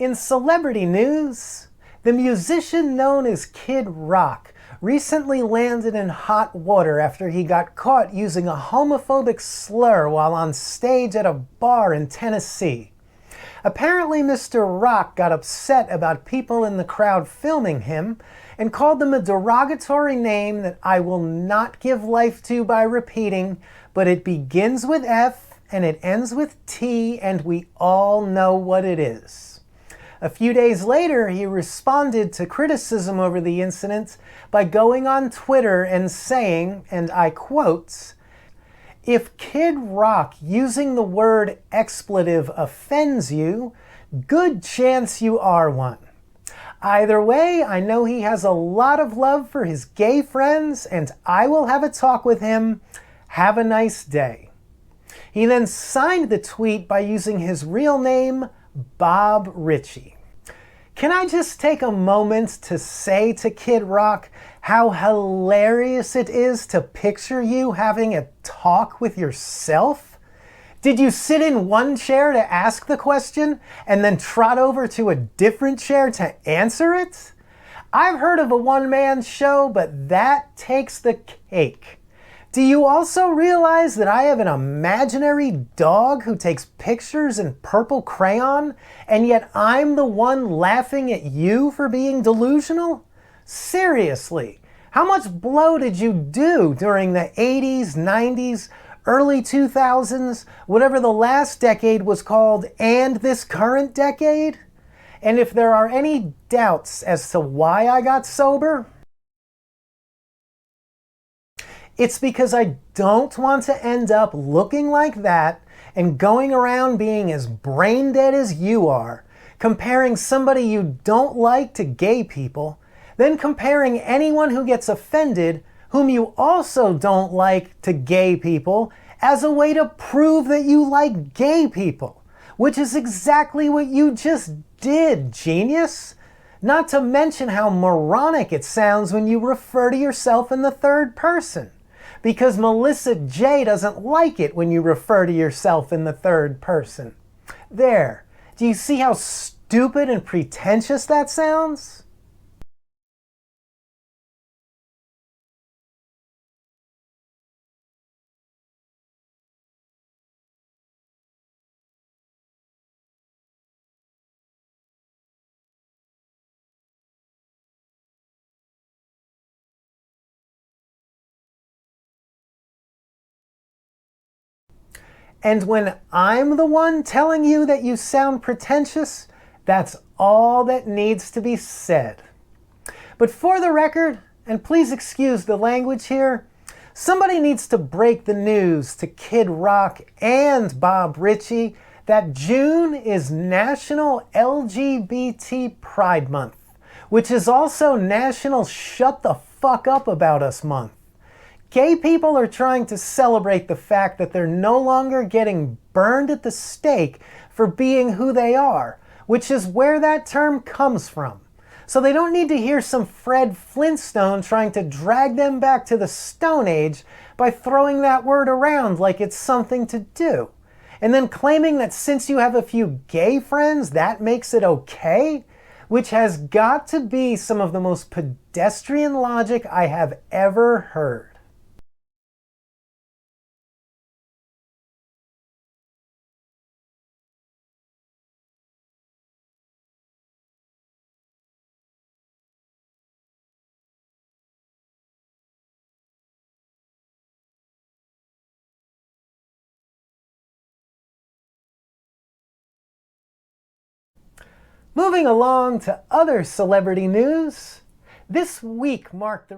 In celebrity news, the musician known as Kid Rock recently landed in hot water after he got caught using a homophobic slur while on stage at a bar in Tennessee. Apparently, Mr. Rock got upset about people in the crowd filming him and called them a derogatory name that I will not give life to by repeating, but it begins with F and it ends with T, and we all know what it is. A few days later, he responded to criticism over the incident by going on Twitter and saying, and I quote, "If Kid Rock using the word expletive offends you, good chance you are one. Either way, I know he has a lot of love for his gay friends, and I will have a talk with him. Have a nice day." He then signed the tweet by using his real name, Bob Ritchie. Can I just take a moment to say to Kid Rock how hilarious it is to picture you having a talk with yourself? Did you sit in one chair to ask the question and then trot over to a different chair to answer it? I've heard of a one-man show, but that takes the cake. Do you also realize that I have an imaginary dog who takes pictures in purple crayon, and yet I'm the one laughing at you for being delusional? Seriously, how much blow did you do during the 80s, 90s, early 2000s, whatever the last decade was called, and this current decade? And if there are any doubts as to why I got sober, it's because I don't want to end up looking like that and going around being as brain dead as you are, comparing somebody you don't like to gay people, then comparing anyone who gets offended, whom you also don't like, to gay people, as a way to prove that you like gay people, which is exactly what you just did, genius. Not to mention how moronic it sounds when you refer to yourself in the third person. Because Melissa J doesn't like it when you refer to yourself in the third person. There, do you see how stupid and pretentious that sounds? And when I'm the one telling you that you sound pretentious, that's all that needs to be said. But for the record, and please excuse the language here, somebody needs to break the news to Kid Rock and Bob Ritchie that June is National LGBT Pride Month, which is also National Shut the Fuck Up About Us Month. Gay people are trying to celebrate the fact that they're no longer getting burned at the stake for being who they are, which is where that term comes from. So they don't need to hear some Fred Flintstone trying to drag them back to the Stone Age by throwing that word around like it's something to do. And then claiming that since you have a few gay friends, that makes it okay, which has got to be some of the most pedestrian logic I have ever heard. Moving along to other celebrity news, this week marked the